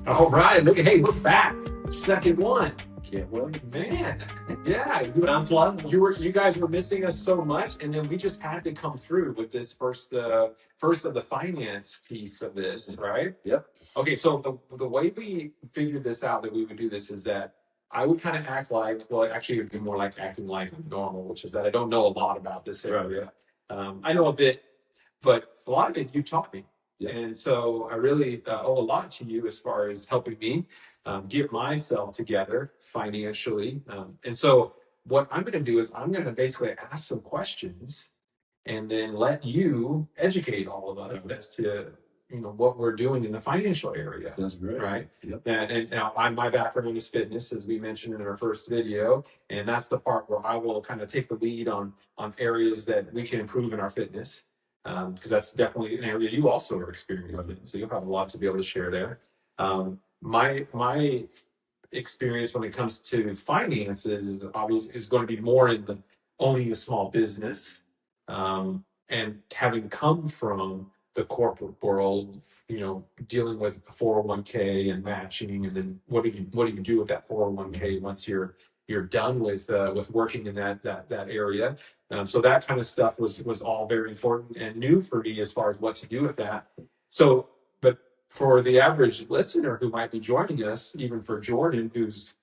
All right, look at hey, we're back. Second one, Can't wait. man. Yeah, I'm flying. you guys were missing us so much, and then we just had to come through with this first of the finance piece of this, right? Yep. Okay, so the way we figured this out that we would do this is that I would kind of act like, well, actually, it would be more like acting like I'm normal, which is that I don't know a lot about this area. I know a bit, but a lot of it you've taught me. Yeah. And so I really owe a lot to you as far as helping me get myself together financially. And so what I'm going to do is I'm going to basically ask some questions and then let you educate all of us as to what we're doing in the financial area. That's great. Right. Yep. And now my background is fitness, as we mentioned in our first video, and that's the part where I will kind of take the lead on areas that we can improve in our fitness, because that's definitely an area you also are experienced in. So you'll have a lot to be able to share there. My experience when it comes to finances is obviously is going to be more in the owning a small business, and having come from the corporate world, dealing with the 401k and matching, and then what do you do with that 401k once you're done with working in that area. So that kind of stuff was all very important and new for me as far as what to do with that. So, but for the average listener who might be joining us, even for Jordan, who's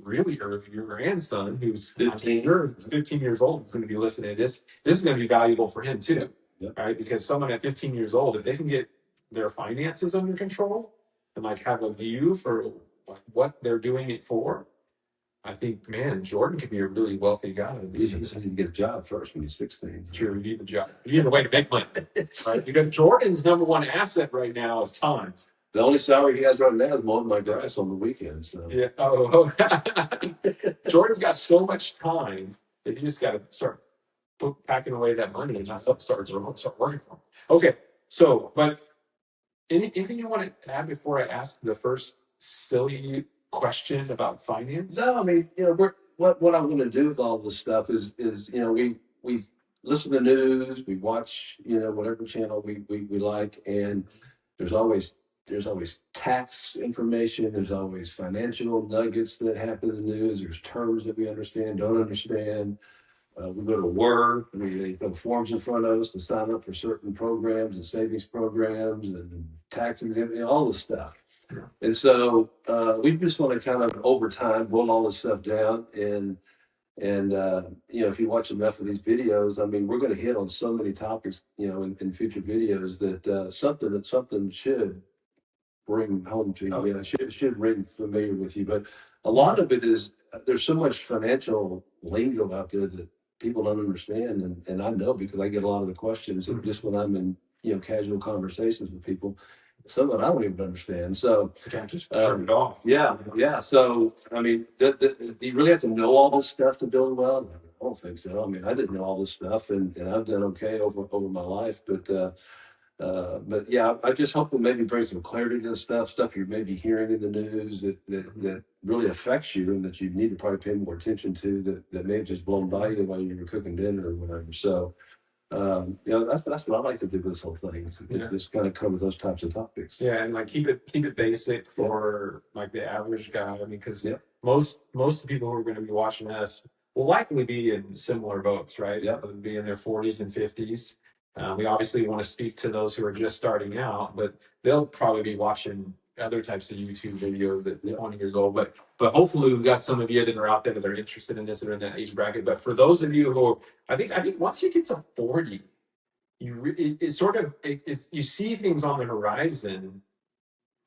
really early, your grandson, who's 15 years old, is going to be listening to this. This is going to be valuable for him too, Yep. right? Because someone at 15 years old, if they can get their finances under control and like have a view for like what they're doing it for, I think, man, Jordan could be a really wealthy guy. He just has to get a job first when he's 16. Sure, you need a job. You need a way to make money, right? Because Jordan's number one asset right now is time. The only salary he has right now is mowing my grass on the weekends. So. Yeah. Oh, Jordan's got so much time that you just got to start packing away that money and start working for him. Okay. So, but anything you want to add before I ask the first silly question about finance? No, I mean, what I'm going to do with all this stuff is we listen to the news, we watch whatever channel we like, and there's always tax information, there's always financial nuggets that happen in the news, there's terms that we understand, don't understand. We go to work, they put forms in front of us to sign up for certain programs and savings programs and tax exempt, all this stuff. Yeah. And so we just want to kind of over time boil all this stuff down, and if you watch enough of these videos, I mean, we're going to hit on so many topics, in future videos that something should bring home to you. Oh, yeah. Should ring familiar with you. But a lot of it is there's so much financial lingo out there that people don't understand, and I know because I get a lot of the questions, and just when I'm in casual conversations with people, some of it I don't even understand. So just turn it off. Yeah. So I mean, do you really have to know all this stuff to build well? I don't think so. I mean, I didn't know all this stuff, and I've done okay over my life, but yeah, I just hope to maybe bring some clarity to the stuff you're maybe hearing in the news that really affects you and that you need to probably pay more attention to that may have just blown by you while you were cooking dinner or whatever. So, that's what I like to do with this whole thing. Just kind of cover those types of topics. Yeah, and like keep it basic for like the average guy. I mean, because most of the people who are going to be watching us will likely be in similar boats, right? Yeah, they'll be in their 40s and 50s. We obviously want to speak to those who are just starting out, but they'll probably be watching other types of YouTube videos at 20 years old. But hopefully we've got some of you that are out there that are interested in this or in that age bracket. But for those of you who I think once you get to 40, you see things on the horizon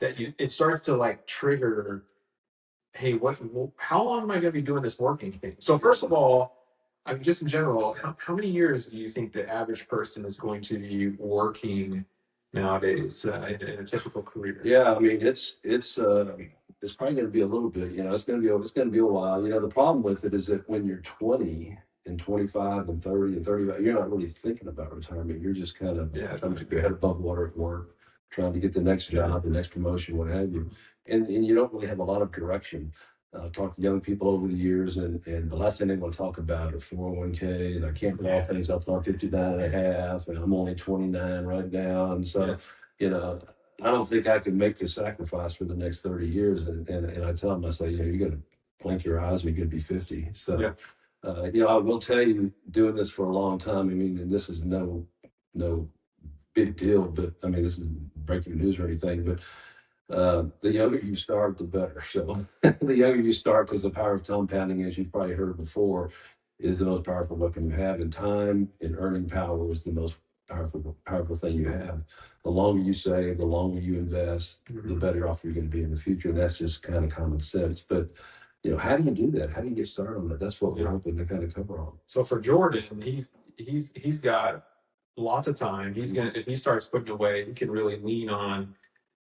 that it starts to like trigger. Hey, how long am I going to be doing this working thing? So first of all, I mean, just in general, how many years do you think the average person is going to be working nowadays in a typical career? Yeah, I mean, it's probably going to be a little bit. It's going to be a while. The problem with it is that when you're 20 and 25 and 30 and 35, you're not really thinking about retirement. You're just kind of trying to keep your head above water at work, trying to get the next job, the next promotion, what have you, and you don't really have a lot of direction. Talk to young people over the years, and the last thing they want to talk about are 401ks. I can't draw things up till I'm 59 and a half, and I'm only 29 right now. And so, I don't think I could make the sacrifice for the next 30 years. And I tell them, I say, you got to blink your eyes, you're going to be 50. So, Yeah. I will tell you, doing this for a long time, I mean, and this is no big deal, but I mean, this is breaking news or anything, but the younger you start, the better. So the younger you start, because the power of compounding, as you've probably heard before, is the most powerful weapon you have. And time and earning power is the most powerful thing you have. The longer you save, the longer you invest, the better off you're going to be in the future. And that's just kind of common sense. But how do you do that? How do you get started on that? That's what we're hoping to kind of cover on. So for Jordan, he's got lots of time. He's gonna, if he starts putting away, he can really lean on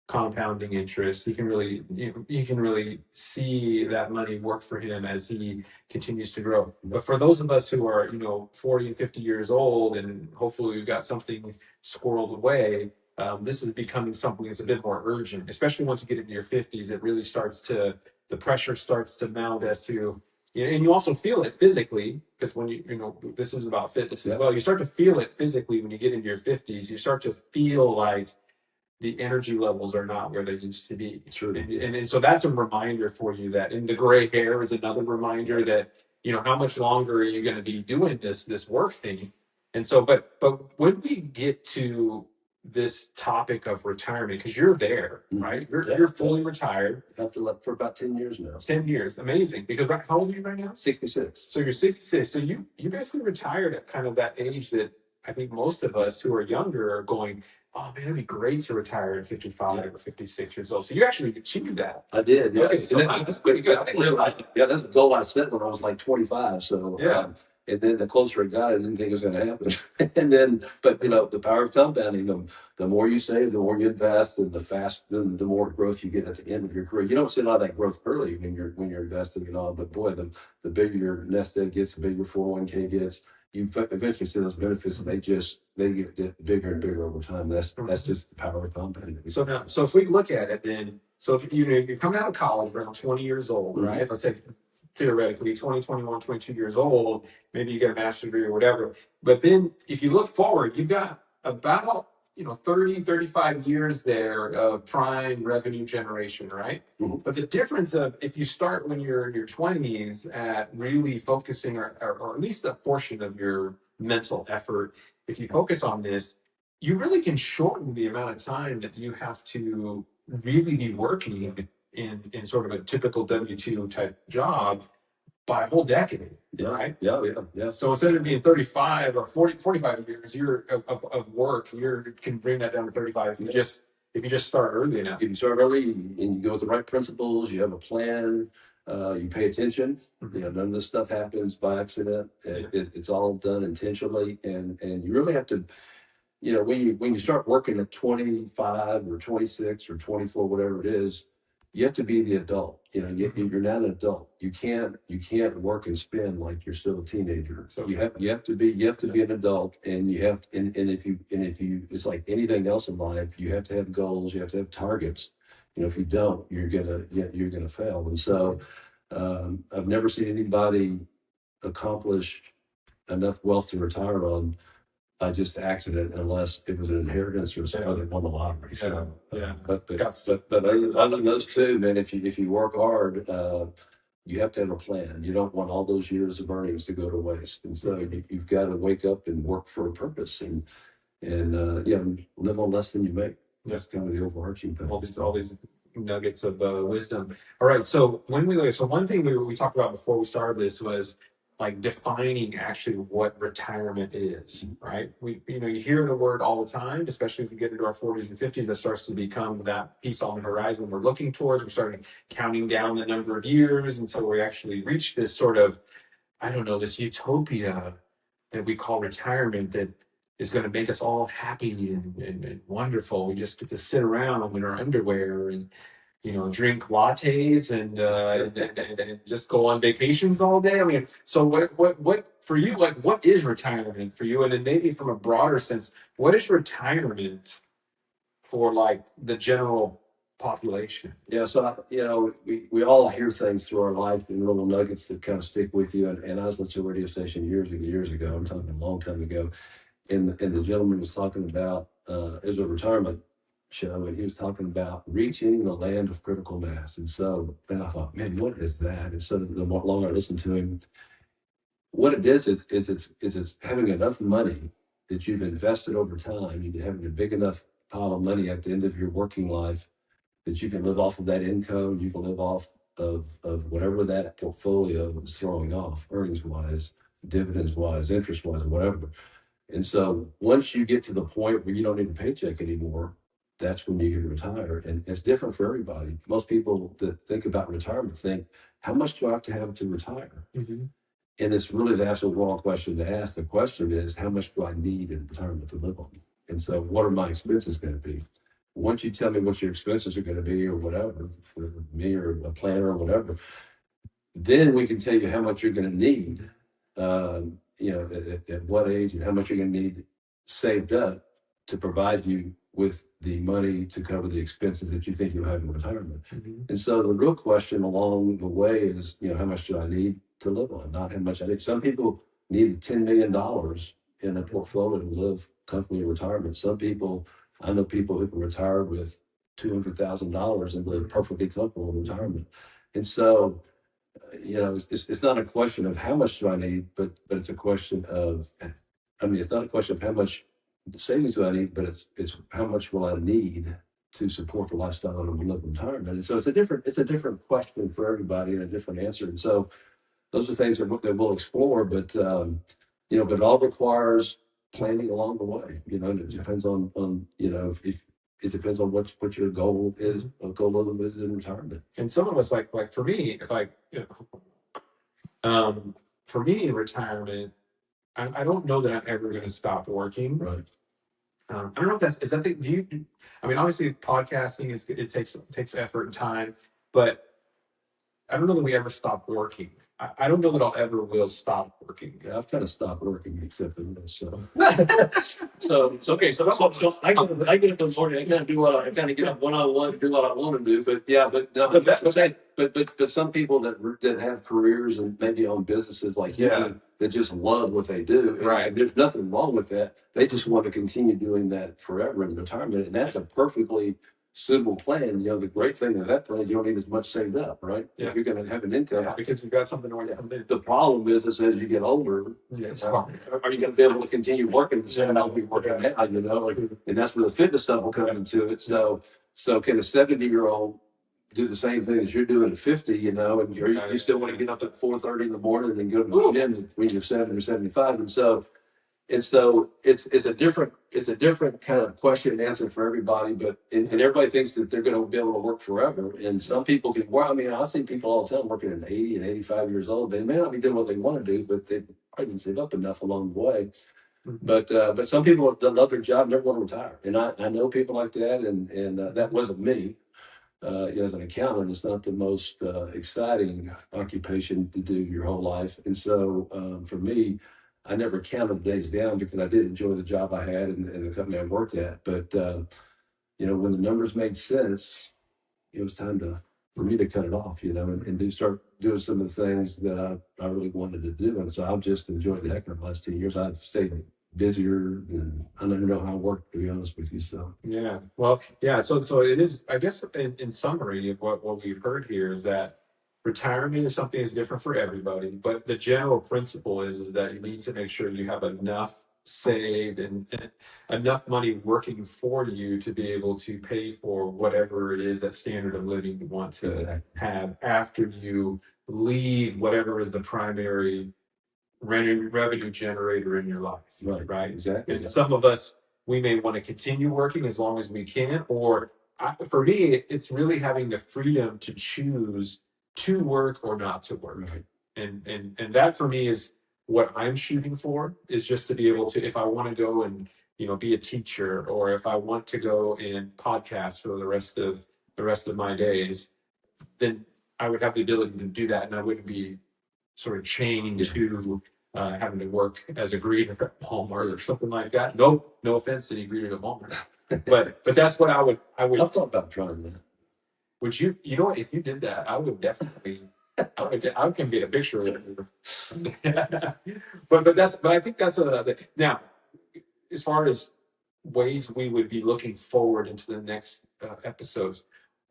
compounding interest. He can really see that money work for him as he continues to grow. But for those of us who are 40 and 50 years old, and hopefully we've got something squirreled away, this is becoming something that's a bit more urgent, especially once you get into your 50s. It really the pressure starts to mount as to, and you also feel it physically, because when this is about fitness as well. You start to feel it physically when you get into your 50s. You start to feel like the energy levels are not where they used to be. True. And so that's a reminder for you that, and the gray hair is another reminder that, how much longer are you going to be doing this work thing? And so, but when we get to this topic of retirement, because you're there, right? You're fully retired. I've been for about 10 years now. 10 years, amazing. Because how old are you right now? 66. So you're 66. So you basically retired at kind of that age that I think most of us who are younger are going, oh man, it'd be great to retire at 55 or 56 years old. So you actually achieved that. I did. Yeah. Okay, so that's pretty good. I didn't realize that. Yeah, that's a goal I set when I was like 25. So yeah. And then the closer it got, I didn't think it was going to happen. And then, but the power of compounding, the more you save, the more you invest, and the more growth you get at the end of your career. You don't see a lot of that growth early when you're investing and all, but boy, the bigger your nest egg gets, the bigger your 401k gets. You eventually see those benefits, and they get bigger and bigger over time. That's just the power of compounding. So if we look at it, then you're coming out of college around 20 years old, right? Let's say theoretically 20, 21, 22 years old, maybe you get a master's degree or whatever. But then if you look forward, you've got about 30, 35 years there of prime revenue generation, right? But the difference of if you start when you're in your 20s at really focusing, or at least a portion of your mental effort, if you focus on this, you really can shorten the amount of time that you have to really be working in sort of a typical W-2 type job by a whole decade, right? Yeah. So instead of being 35 or 45 years of work, you can bring that down to 35 if you just start early enough. If you start early and you go with the right principles, you have a plan, you pay attention. None of this stuff happens by accident. It's all done intentionally, and you really have to. When you start working at 25 or 26 or 24, whatever it is, you have to be the adult. You're not an adult. You can't work and spend like you're still a teenager. So you have to be an adult, and if you it's like anything else in life, you have to have goals. You have to have targets. If you don't, you're gonna fail. And so I've never seen anybody accomplish enough wealth to retire on by just accident, unless it was an inheritance or somebody won the lottery. So, but other than those two, man, if you work hard, you have to have a plan. You don't want all those years of earnings to go to waste, and so you've got to wake up and work for a purpose, and live on less than you make. That's kind of the overarching thing. All these nuggets of wisdom. All right, so one thing we talked about before we started this was like defining actually what retirement is, right? You hear the word all the time, especially if we get into our 40s and 50s, that starts to become that piece on the horizon we're looking towards. We're starting counting down the number of years until we actually reach this sort of, this utopia that we call retirement that is going to make us all happy and wonderful. We just get to sit around in our underwear and drink lattes and just go on vacations all day. I mean, so what for you? Like, what is retirement for you? And then maybe from a broader sense, what is retirement for like the general population? Yeah, so we all hear things through our life and little nuggets that kind of stick with you. And I was listening to a radio station years ago. I'm talking a long time ago, and the gentleman was talking about it was a retirement show, and he was talking about reaching the land of critical mass. And so then I thought, man, what is that? And so the more longer I listened to him, what it is, it's having enough money that you've invested over time, and having a big enough pile of money at the end of your working life that you can live off of that income, you can live off of whatever that portfolio is throwing off, earnings wise, dividends wise, interest wise, whatever. And so once you get to the point where you don't need a paycheck anymore, that's when you can retire. And it's different for everybody. Most people that think about retirement think, how much do I have to retire? Mm-hmm. And it's really the absolute wrong question to ask. The question is, how much do I need in retirement to live on? And so what are my expenses going to be? Once you tell me what your expenses are going to be or whatever, for me or a planner or whatever, then we can tell you how much you're going to need, at what age, and how much you're going to need saved up to provide you with the money to cover the expenses that you think you'll have in retirement. Mm-hmm. And so the real question along the way is, how much do I need to live on? Not how much I need. Some people need $10 million in a portfolio to live comfortably in retirement. Some people, I know people who can retire with $200,000 and live perfectly comfortable in retirement. And so, it's not a question of how much do I need, but it's a question of, it's not a question of how much savings do I need, but it's how much will I need to support the lifestyle that I'm living in retirement. And so it's a different question for everybody and a different answer. And so those are things that we'll explore, but but it all requires planning along the way. And it depends on if it depends on what your goal is, a goal of is in retirement. And some of us, like for me, if for me in retirement, I don't know that I'm ever going to stop working. Right. I don't know if is that the, do you, I mean, obviously podcasting it takes effort and time, but I don't know that we ever stop working. I don't know that I'll ever will stop working. Yeah, I've kind of stopped working except for this. So, okay. So I get up in the morning. I kind of do I kind of get up when I want to do what I want to do. But yeah, but some people that have careers and maybe own businesses like you that just love what they do. Right. And there's nothing wrong with that. They just want to continue doing that forever in retirement, and that's a perfectly suitable plan. The great thing with that plan, you don't need as much saved up, right? Yeah. If you're going to have an income, because you've got something already come in. The problem is as you get older, it's hard. Are you going to be able to continue working the same amount you're working now? And that's where the fitness stuff will come into it. So can a 70-year-old do the same thing as you're doing at 50? And you still want to get up at 4:30 in the morning and go to the gym when you're 70 or 75, and so it's a different kind of question and answer for everybody, and everybody thinks that they're going to be able to work forever. And some people can work. I see people all the time working at 80 and 85 years old. They may not be doing what they want to do, but they probably didn't save up enough along the way. Mm-hmm. But some people that love their job never want to retire, and I know people like that, and that wasn't me. As an accountant, it's not the most exciting occupation to do your whole life, and so for me, I never counted days down because I did enjoy the job I had and the company I worked at. But when the numbers made sense, it was time for me to cut it off. And start doing some of the things that I really wanted to do. And so I've just enjoyed the heck of the last 10 years. I've stayed busier than I don't even know how I work, to be honest with you. So yeah, well, yeah. So it is. I guess in summary, what we've heard here is that retirement is something that's different for everybody, but the general principle is that you need to make sure you have enough saved and enough money working for you to be able to pay for whatever it is that standard of living you want to have after you leave whatever is the primary revenue generator in your life. Right. Exactly. And some of us, we may want to continue working as long as we can, or for me, it's really having the freedom to choose to work or not to work. Right. And that for me is what I'm shooting for, is just to be able to, if I want to go and be a teacher, or if I want to go and podcast for the rest of my days, then I would have the ability to do that, and I wouldn't be sort of chained to having to work as a greeter at Walmart or something like that. No offense to any greeter at Walmart, but that's what I would. I've thought about trying that. Would you? If you did that, I would definitely. I can get a picture of it. but I think that's now, as far as ways we would be looking forward into the next episodes,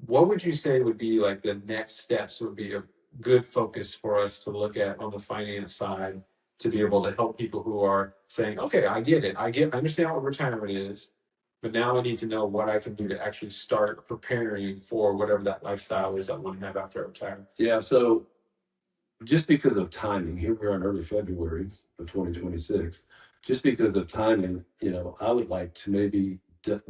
what would you say would be like the next steps would be a good focus for us to look at on the finance side to be able to help people who are saying, okay, I get it. I understand what retirement is, but now I need to know what I can do to actually start preparing for whatever that lifestyle is I want to have after I retire. Yeah. So just because of timing, here we are in early February of 2026. Just because of timing, I would like to maybe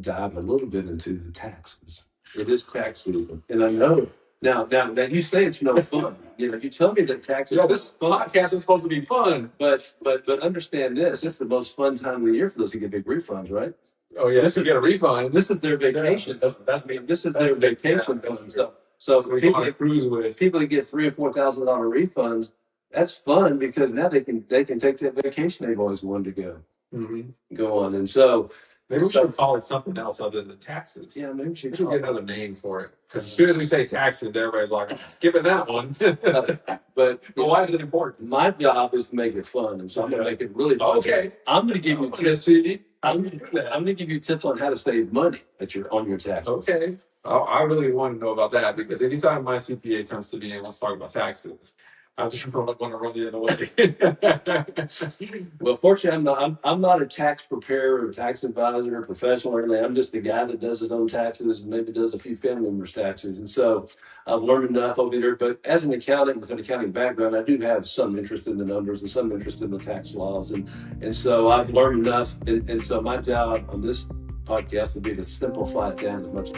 dive a little bit into the taxes. It is tax season, and I know now you say it's no fun. You tell me that taxes. Yeah, this podcast is supposed to be fun, but understand this: it's the most fun time of the year for those who get big refunds, right? Oh yeah, this you get a refund. This is their vacation. Yeah, that's me. This is their vacation fund. So people that cruise with people that get $3,000 or $4,000 refunds, that's fun because now they can take that vacation they've always wanted to go on. And so maybe we should call it something else other than taxes. Yeah, maybe we should get another name for it. Because as soon as we say taxes, everybody's like, skipping that one. But why is it important? My job is to make it fun, and so I'm going to make it really fun. Okay. I'm going to give you tips. I'm going to give you tips on how to save money on your taxes. Okay. I really want to know about that because anytime my CPA comes to me and wants to talk about taxes, I just want to run the other way. Well, fortunately, I'm not a tax preparer or tax advisor or professional or anything. I'm just a guy that does his own taxes and maybe does a few family members' taxes. And so I've learned enough over there. But as an accountant with an accounting background, I do have some interest in the numbers and some interest in the tax laws. And so I've learned enough. And so my job on this podcast would be to simplify it down as much.